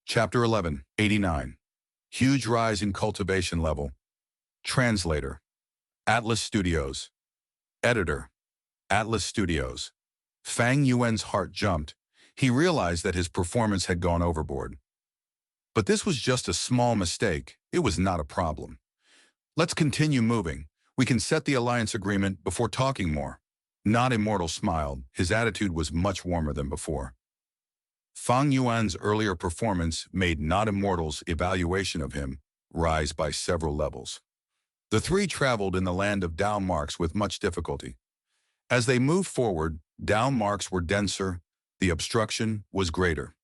Chapter 11, 89. Huge rise in cultivation level. Translator. Atlas Studios. Editor. Atlas Studios. Fang Yuan's heart jumped. He realized that his performance had gone overboard. But this was just a small mistake. It was not a problem. Let's continue moving. We can set the alliance agreement before talking more. Not Immortal smiled. His attitude was much warmer than before. Fang Yuan's earlier performance made Not Immortal's evaluation of him rise by several levels. The three traveled in the land of Dao marks with much difficulty. As they moved forward, Dao marks were denser, the obstruction was greater.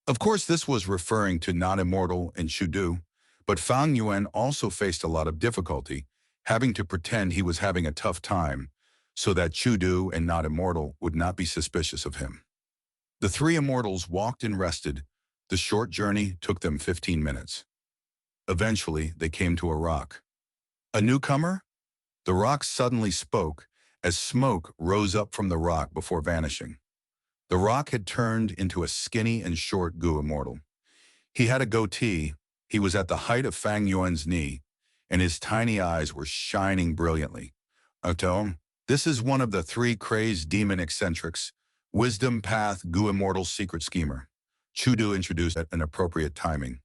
Of course, this was referring to Not Immortal and Chudu, but Fang Yuan also faced a lot of difficulty, having to pretend he was having a tough time, so that Chudu and Not Immortal would not be suspicious of him. The three immortals walked and rested. The short journey took them 15 minutes. Eventually, they came to a rock. A newcomer? The rock suddenly spoke as smoke rose up from the rock before vanishing. The rock had turned into a skinny and short Gu immortal. He had a goatee, he was at the height of Fang Yuan's knee, and his tiny eyes were shining brilliantly. Otom, this is one of the three crazed demon eccentrics, Wisdom Path Gu Immortal's secret schemer. Chudu introduced at an appropriate timing.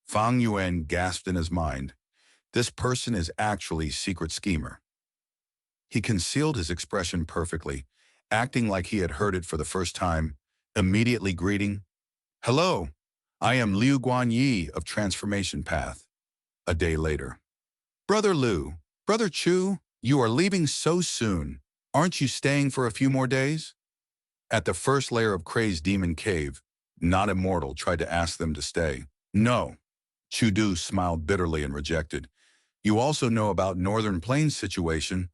Fang Yuan gasped in his mind. This person is actually secret schemer. He concealed his expression perfectly, acting like he had heard it for the first time, immediately greeting, "Hello, I am Liu Guanyi of Transformation Path." A day later. "Brother Liu, Brother Chu, you are leaving so soon. Aren't you staying for a few more days?" At the first layer of Crazed Demon Cave, Not Immortal tried to ask them to stay. "No." Chudu smiled bitterly and rejected. "You also know about Northern Plains situation.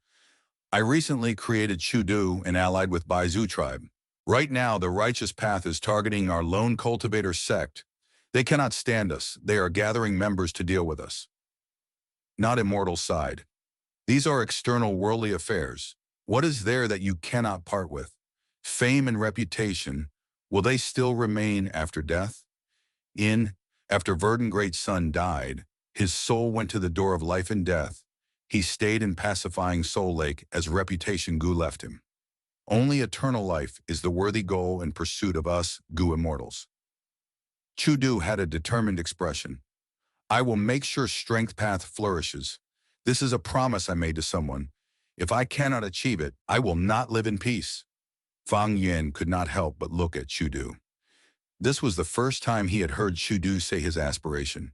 I recently created Chudu and allied with Baizu tribe. Right now, the Righteous Path is targeting our lone cultivator sect. They cannot stand us. They are gathering members to deal with us." Not Immortal sighed. "These are external worldly affairs. What is there that you cannot part with? Fame and reputation, will they still remain after death? After Verdant Great Sun died, his soul went to the door of life and death. He stayed in pacifying Soul Lake as reputation Gu left him. Only eternal life is the worthy goal in pursuit of us Gu immortals." Chudu had a determined expression. "I will make sure Strength Path flourishes. This is a promise I made to someone. If I cannot achieve it, I will not live in peace." Fang Yuan could not help but look at Chudu. This was the first time he had heard Chudu say his aspiration.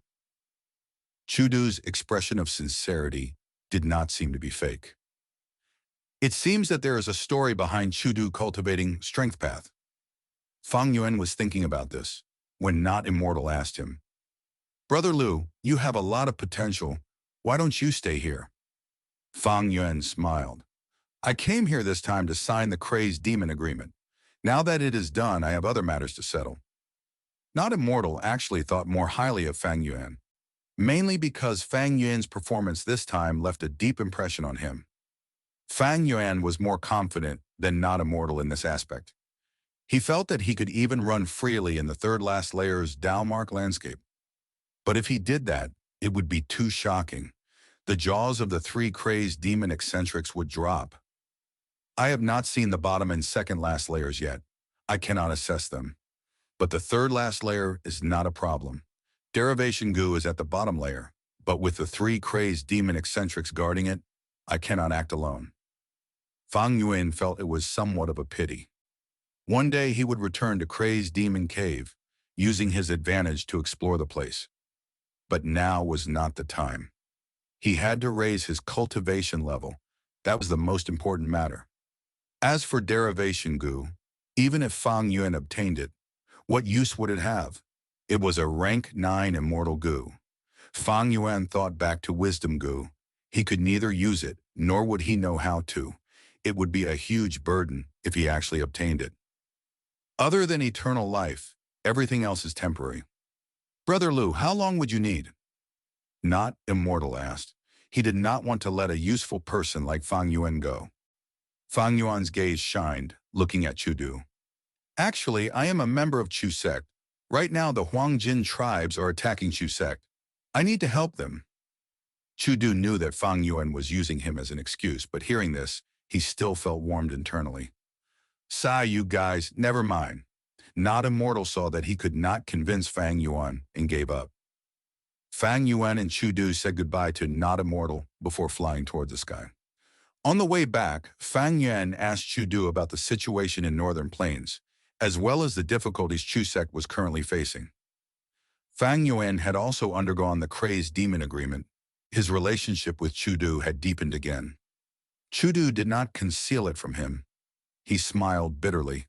Chudu's expression of sincerity did not seem to be fake. "It seems that there is a story behind Chudu cultivating Strength Path." Fang Yuan was thinking about this when Not Immortal asked him, "Brother Liu, you have a lot of potential. Why don't you stay here?" Fang Yuan smiled. "I came here this time to sign the Crazed Demon Agreement. Now that it is done, I have other matters to settle." Not Immortal actually thought more highly of Fang Yuan, mainly because Fang Yuan's performance this time left a deep impression on him. Fang Yuan was more confident than Not Immortal in this aspect. He felt that he could even run freely in the third last layer's Dalmark landscape. But if he did that, it would be too shocking. The jaws of the three crazed demon eccentrics would drop. "I have not seen the bottom and second last layers yet. I cannot assess them. But the third last layer is not a problem. Derivation Gu is at the bottom layer, but with the three crazed demon eccentrics guarding it, I cannot act alone." Fang Yuan felt it was somewhat of a pity. One day he would return to Crazed Demon Cave, using his advantage to explore the place. But now was not the time. He had to raise his cultivation level. That was the most important matter. As for Derivation Gu, even if Fang Yuan obtained it, what use would it have? It was a rank 9 immortal Gu. Fang Yuan thought back to Wisdom Gu. He could neither use it, nor would he know how to. It would be a huge burden if he actually obtained it. Other than eternal life, everything else is temporary. "Brother Liu, how long would you need?" Not Immortal asked. He did not want to let a useful person like Fang Yuan go. Fang Yuan's gaze shined, looking at Chudu. "Actually, I am a member of Chu sect. Right now, the Huangjin tribes are attacking Chu sect. I need to help them. Chu Du knew that Fang Yuan was using him as an excuse, but hearing this, he still felt warmed internally. Sigh, you guys, never mind. Not Immortal saw that he could not convince Fang Yuan and gave up. Fang Yuan and Chu Du said goodbye to Not Immortal before flying toward the sky. On the way back, Fang Yuan asked Chu Du about the situation in Northern Plains, as well as the difficulties Chu sect was currently facing. Fang Yuan had also undergone the Crazed Demon Agreement. His relationship with Chu Du had deepened again. Chu Du did not conceal it from him. He smiled bitterly.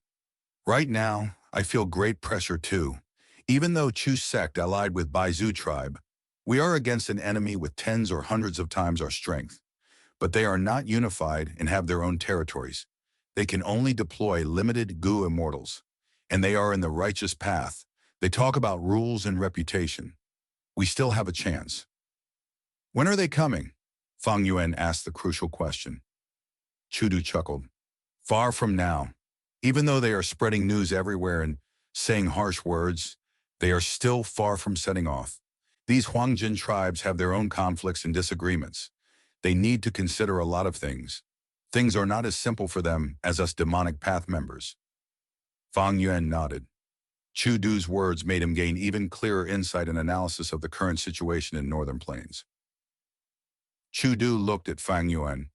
Right now, I feel great pressure too. Even though Chu sect allied with Baizu tribe, we are against an enemy with tens or hundreds of times our strength. But they are not unified and have their own territories. They can only deploy limited Gu immortals. And they are in the righteous path. They talk about rules and reputation. We still have a chance. When are they coming? Fang Yuan asked the crucial question. Chu Du chuckled. Far from now. Even though they are spreading news everywhere and saying harsh words, they are still far from setting off. These Huangjin tribes have their own conflicts and disagreements. They need to consider a lot of things. Things are not as simple for them as us demonic path members. Fang Yuan nodded. Chu Du's words made him gain even clearer insight and analysis of the current situation in Northern Plains. Chu Du looked at Fang Yuan.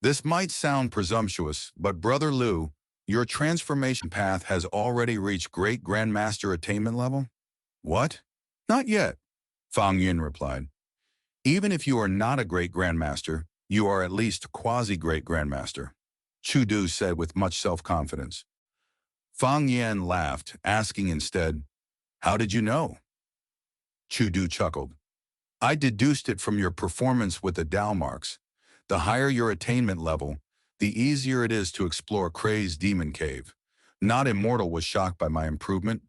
This might sound presumptuous, but Brother Liu, your transformation path has already reached Great Grandmaster attainment level? What? Not yet, Fang Yuan replied. Even if you are not a Great Grandmaster, you are at least quasi-Great Grandmaster, Chu Du said with much self-confidence. Fang Yuan laughed, asking instead, How did you know? Chu Du chuckled. I deduced it from your performance with the Dao marks. The higher your attainment level, the easier it is to explore Crazed Demon Cave. Not Immortal was shocked by my improvement.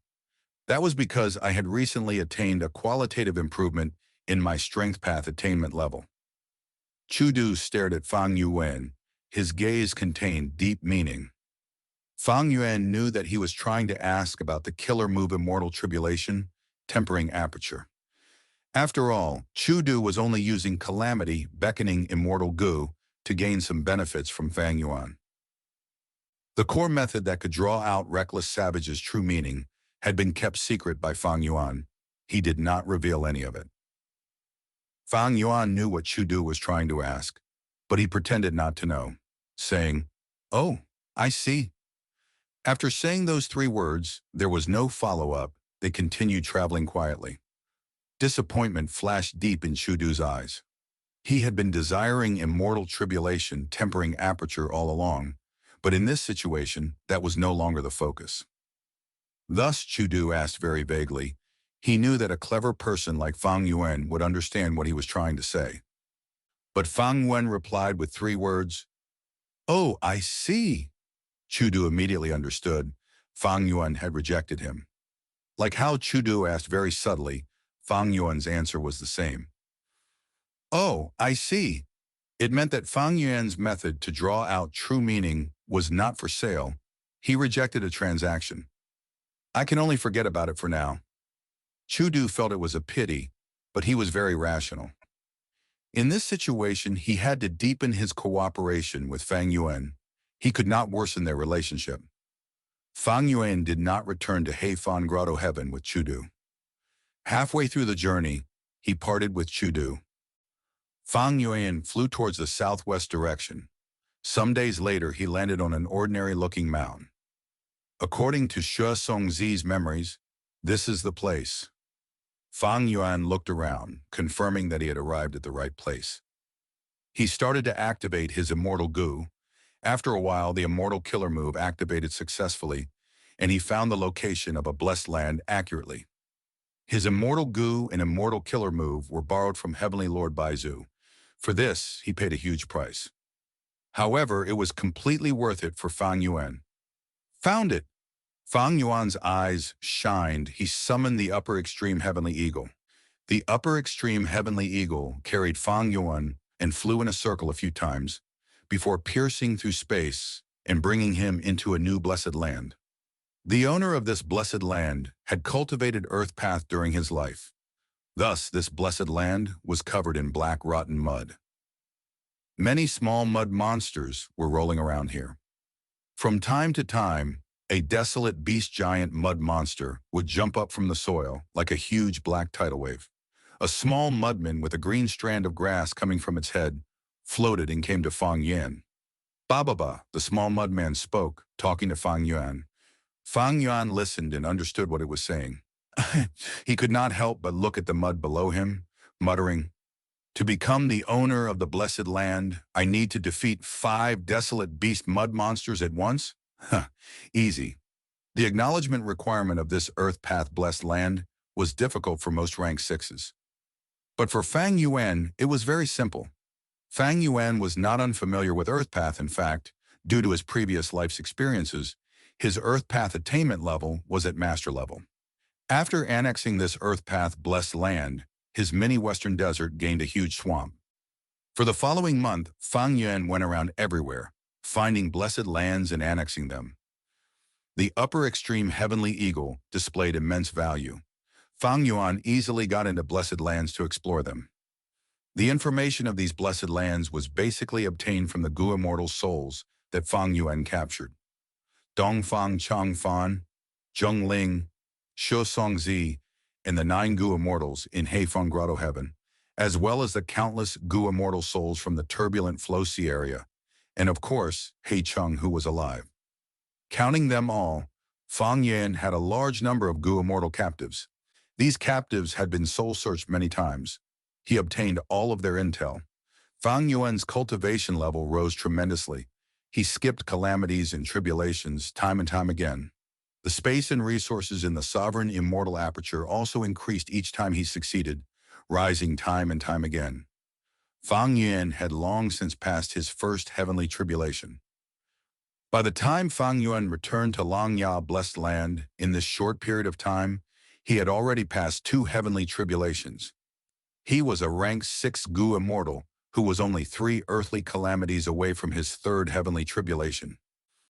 That was because I had recently attained a qualitative improvement in my strength path attainment level. Chu Du stared at Fang Yuan. His gaze contained deep meaning. Fang Yuan knew that he was trying to ask about the killer move Immortal Tribulation, Tempering Aperture. After all, Chu Du was only using Calamity, beckoning Immortal Gu, to gain some benefits from Fang Yuan. The core method that could draw out Reckless Savage's true meaning had been kept secret by Fang Yuan. He did not reveal any of it. Fang Yuan knew what Chu Du was trying to ask, but he pretended not to know, saying, Oh, I see. After saying those 3 words, there was no follow-up. They continued traveling quietly. Disappointment flashed deep in Chu Du's eyes. He had been desiring Immortal Tribulation, Tempering Aperture all along, but in this situation, that was no longer the focus. Thus, Chu Du asked very vaguely. He knew that a clever person like Fang Yuan would understand what he was trying to say. But Fang Yuan replied with 3 words, Oh, I see. Chu Du immediately understood. Fang Yuan had rejected him. Like how Chu Du asked very subtly, Fang Yuan's answer was the same. Oh, I see. It meant that Fang Yuan's method to draw out true meaning was not for sale. He rejected a transaction. I can only forget about it for now. Chu Du felt it was a pity, but he was very rational. In this situation, he had to deepen his cooperation with Fang Yuan. He could not worsen their relationship. Fang Yuan did not return to Heifan Grotto Heaven with Chu Du. Halfway through the journey, he parted with Chu Du. Fang Yuan flew towards the southwest direction. Some days later, he landed on an ordinary-looking mountain. According to Xue Songzi's memories, this is the place. Fang Yuan looked around, confirming that he had arrived at the right place. He started to activate his Immortal Gu. After a while, the Immortal Killer move activated successfully, and he found the location of a blessed land accurately. His Immortal Gu and Immortal Killer move were borrowed from Heavenly Lord Baizu. For this, he paid a huge price. However, it was completely worth it for Fang Yuan. Found it! Fang Yuan's eyes shined. He summoned the Upper Extreme Heavenly Eagle. The Upper Extreme Heavenly Eagle carried Fang Yuan and flew in a circle a few times before piercing through space and bringing him into a new blessed land. The owner of this blessed land had cultivated earth path during his life. Thus, this blessed land was covered in black rotten mud. Many small mud monsters were rolling around here. From time to time, a desolate beast giant mud monster would jump up from the soil like a huge black tidal wave. A small mudman with a green strand of grass coming from its head floated and came to Fang Yuan. Ba ba ba, the small mudman spoke, talking to Fang Yuan. Fang Yuan listened and understood what it was saying. He could not help but look at the mud below him, muttering, "To become the owner of the blessed land, I need to defeat 5 desolate beast mud monsters at once? Huh, easy." The acknowledgement requirement of this earth path blessed land was difficult for most rank 6s. But for Fang Yuan, it was very simple. Fang Yuan was not unfamiliar with earth path. In fact, due to his previous life's experiences, his earth path attainment level was at master level. After annexing this earth path blessed land, his mini western desert gained a huge swamp. For the following month, Fang Yuan went around everywhere, finding blessed lands and annexing them. The upper extreme heavenly eagle displayed immense value. Fang Yuan easily got into blessed lands to explore them. The information of these blessed lands was basically obtained from the Gu immortal souls that Fang Yuan captured. Dongfang Changfan, Zhongling, Shosongzi, and the 9 Gu immortals in Heifeng Grotto Heaven, as well as the countless Gu immortal souls from the turbulent Flow Sea area, and of course, Heicheng, who was alive. Counting them all, Fang Yuan had a large number of Gu immortal captives. These captives had been soul-searched many times. He obtained all of their intel. Fang Yuan's cultivation level rose tremendously. He skipped calamities and tribulations time and time again. The space and resources in the sovereign immortal aperture also increased each time he succeeded, rising time and time again. Fang Yuan had long since passed his first heavenly tribulation. By the time Fang Yuan returned to Langya blessed land in this short period of time, he had already passed 2 heavenly tribulations. He was a rank 6 Gu immortal who was only 3 earthly calamities away from his 3rd heavenly tribulation.